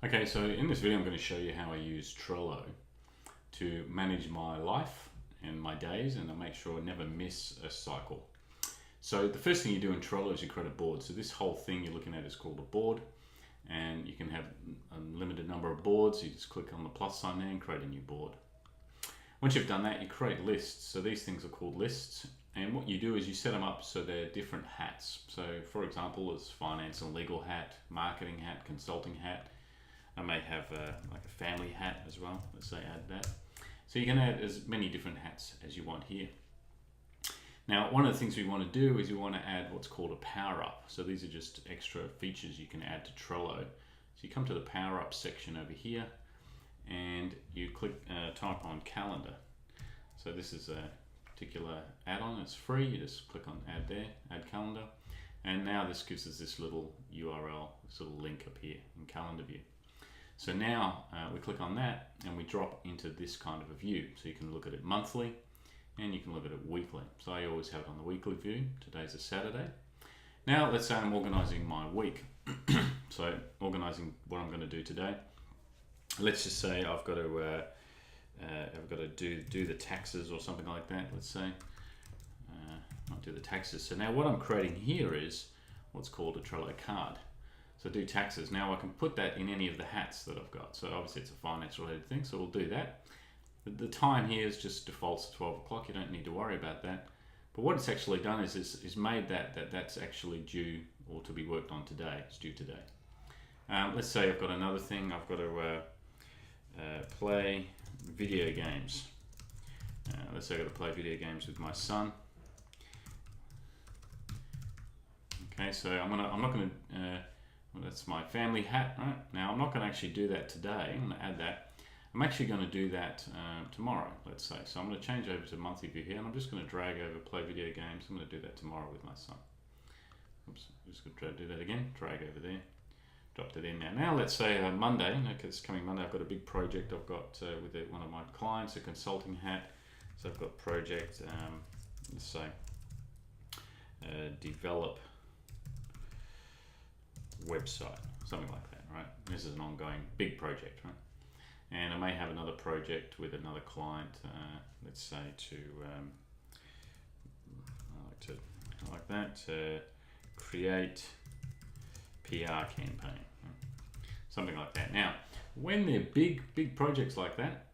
Okay, so in this video I'm going to show you how I use Trello to manage my life and my days, and to make sure I never miss a cycle. So the first thing you do in Trello is you create a board. So this whole thing you're looking at is called a board, and you can have a limited number of boards. You just click on the plus sign there and create a new board. Once you've done that, you create lists. So these things are called lists, and what you do is you set them up so they're different hats. So for example, there's finance and legal hat, marketing hat, consulting hat. I may have like a family hat as well. Let's say add that. So you can add as many different hats as you want here. Now, one of the things we want to do is we want to add what's called a power up. So these are just extra features you can add to Trello. So you come to the power up section over here, and you click type on calendar. So this is a particular add-on. It's free. You just click on add there, add calendar, and now this gives us this little URL, this little link up here in calendar view. So now we click on that and we drop into this kind of a view. So you can look at it monthly and you can look at it weekly. So I always have it on the weekly view. Today's a Saturday. Now let's say I'm organizing my week. So organizing what I'm going to do today. Let's just say I've got to do the taxes or something like that. Let's say I'll do the taxes. So now what I'm creating here is what's called a Trello card. So do taxes. Now I can put that in any of the hats that I've got. So obviously it's a finance related thing, so we'll do that. The time here is just defaults to 12 o'clock. You don't need to worry about that. But what it's actually done is made that's actually due or to be worked on today. It's due today. Let's say I've got another thing. I've got to play video games. Let's say I've got to play video games with my son. Okay, so I'm not going to that's my family hat, right? Now I'm not going to actually do that today. I'm going to add that. I'm actually going to do that tomorrow, let's say. So I'm going to change over to monthly view here, and I'm just going to drag over play video games. I'm going to do that tomorrow with my son. Oops, I'm just going to do that again. Drag over there, dropped it in there. Now let's say Monday, okay, it's coming Monday. I've got a big project I've got with one of my clients, a consulting hat. So I've got project, let's say develop website, something like that, right? This is an ongoing big project, right? And I may have another project with another client, let's say I like that, create PR campaign, right? Something like that. Now, when they're big projects like that,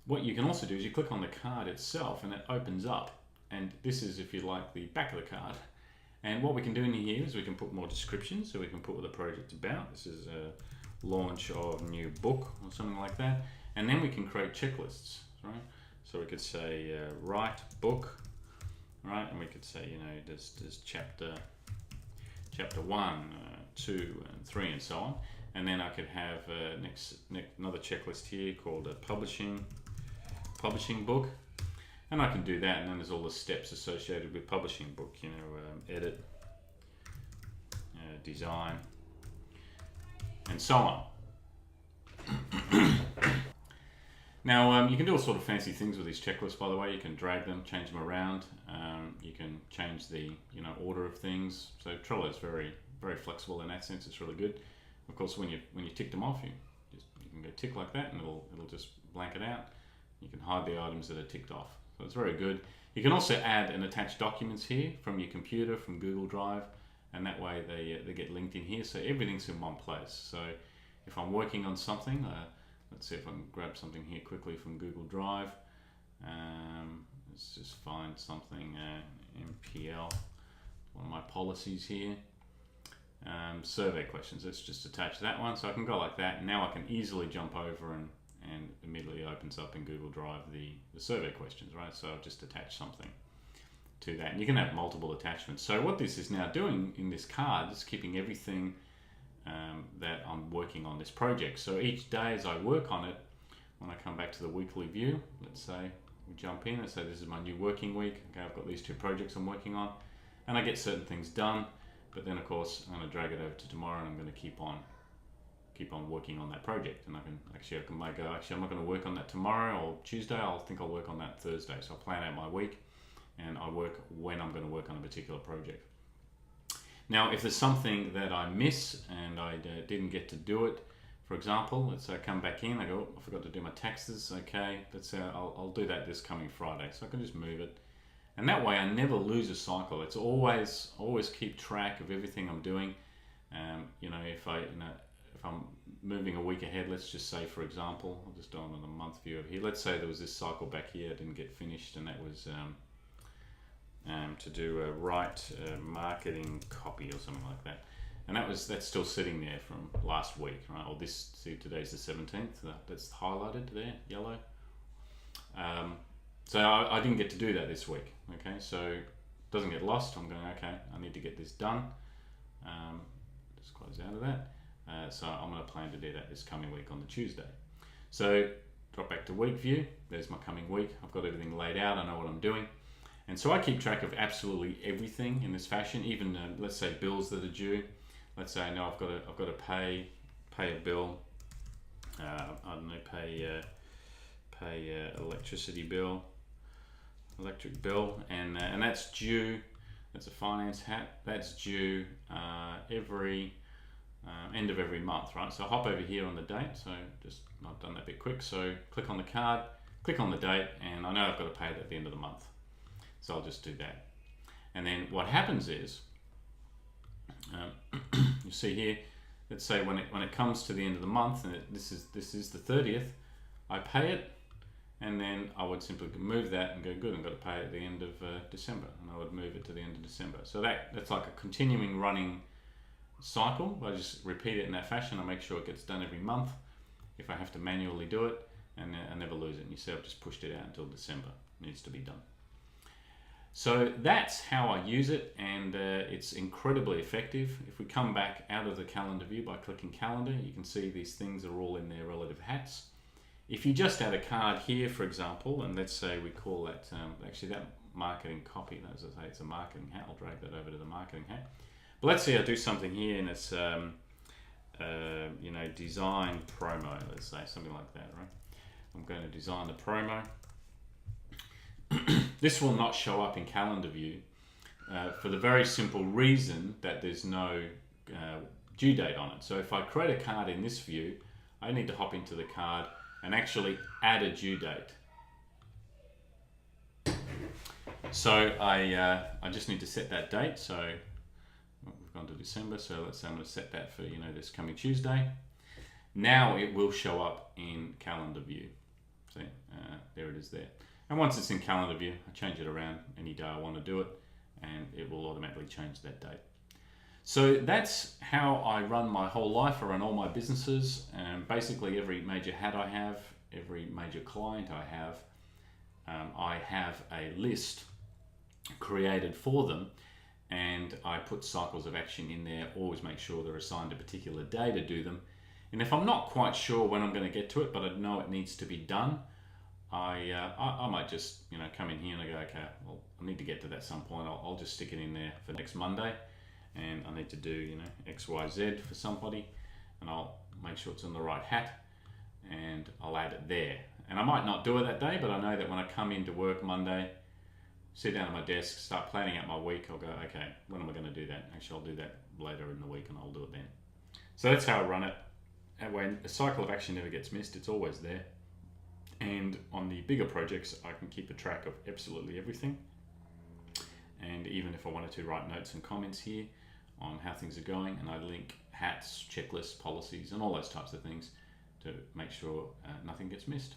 what you can also do is you click on the card itself and it opens up. And this is, if you like, the back of the card. And what we can do in here is we can put more descriptions, so we can put what the project's about. This is a launch of new book or something like that. And then we can create checklists, right? So we could say write book, right? And we could say, you know, there's chapter 1, 2, and 3, and so on. And then I could have another checklist here called a publishing book. And I can do that, and then there's all the steps associated with publishing a book, you know, edit, design, and so on. Now, you can do all sort of fancy things with these checklists, by the way. You can drag them, change them around. You can change the order of things. So Trello is very, very flexible in that sense. It's really good. Of course, when you tick them off, you can go tick like that, and it'll just blank it out. You can hide the items that are ticked off. So it's very good. You can also add and attach documents here from your computer, from Google Drive, and that way they get linked in here. So everything's in one place. So if I'm working on something, let's see if I can grab something here quickly from Google Drive. Let's just find something, MPL, one of my policies here. Survey questions, let's just attach that one. So I can go like that, and now I can easily jump over and immediately opens up in Google Drive the survey questions, right? So I've just attached something to that. And you can have multiple attachments. So what this is now doing in this card is keeping everything that I'm working on this project. So each day as I work on it, when I come back to the weekly view, let's say we jump in and say this is my new working week. Okay, I've got these 2 projects I'm working on, and I get certain things done. But then of course I'm going to drag it over to tomorrow, and I'm going to keep on working on that project. And I can make I'm not going to work on that tomorrow or Tuesday. I think I'll work on that Thursday. So I plan out my week and I work when I'm going to work on a particular project. Now, if there's something that I miss and I didn't get to do it, for example, let's say I come back in, I go, oh, I forgot to do my taxes. Okay, let's say I'll do that this coming Friday, so I can just move it, and that way I never lose a cycle. It's always keep track of everything I'm doing. If I'm moving a week ahead, let's just say, for example, I'll just do it on the month view over here. Let's say there was this cycle back here I didn't get finished, and that was to do a marketing copy or something like that, and that's still sitting there from last week, right? Or today's the 17th. That's highlighted there, yellow. So I didn't get to do that this week. Okay, so it doesn't get lost. I'm going, okay, I need to get this done. Just close out of that. So I'm going to plan to do that this coming week on the Tuesday. So drop back to week view. There's my coming week. I've got everything laid out. I know what I'm doing. And so I keep track of absolutely everything in this fashion, even let's say bills that are due. Let's say I know I've got to pay a bill. I don't know, pay electric bill, and that's due. That's a finance hat. That's due every end of every month, right? So I hop over here on the date. So just I've done that bit quick. So click on the card, click on the date, and I know I've got to pay it at the end of the month. So I'll just do that. And then what happens is, you see here, let's say when it comes to the end of the month, and this is the 30th, I pay it, and then I would simply move that and go, good, I've got to pay it at the end of December, and I would move it to the end of December. So that's like a continuing running cycle. I just repeat it in that fashion. I make sure it gets done every month. If I have to manually do it, and I never lose it. And you see I've just pushed it out until December. It needs to be done. So that's how I use it, and it's incredibly effective. If we come back out of the calendar view by clicking calendar, you can see these things are all in their relative hats. If you just add a card here, for example, and let's say we call that, actually that marketing copy, as I say, it's a marketing hat. I'll drag that over to the marketing hat. But let's say I do something here and it's, design promo, let's say, something like that, right? I'm going to design the promo. This will not show up in calendar view for the very simple reason that there's no due date on it. So if I create a card in this view, I need to hop into the card and actually add a due date. So I just need to set that date. So we've gone to December. So let's say I'm going to set that for this coming Tuesday. Now it will show up in calendar view. See, there it is there. And once it's in calendar view, I change it around any day I want to do it, and it will automatically change that date. So that's how I run my whole life. I run all my businesses, and basically every major hat I have, every major client I have a list created for them, and I put cycles of action in there. Always make sure they're assigned a particular day to do them. And if I'm not quite sure when I'm going to get to it, but I know it needs to be done, I might just come in here and I go, okay, well, I need to get to that some point. I'll just stick it in there for next Monday, and I need to do X, Y, Z for somebody, and I'll make sure it's in the right hat, and I'll add it there. And I might not do it that day, but I know that when I come into work Monday, sit down at my desk, start planning out my week, I'll go, okay, when am I going to do that? Actually, I'll do that later in the week, and I'll do it then. So that's how I run it. That way, a cycle of action never gets missed. It's always there. And on the bigger projects, I can keep a track of absolutely everything. And even if I wanted to write notes and comments here on how things are going, and I link hats, checklists, policies, and all those types of things to make sure nothing gets missed.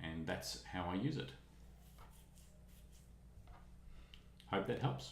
And that's how I use it. Hope that helps.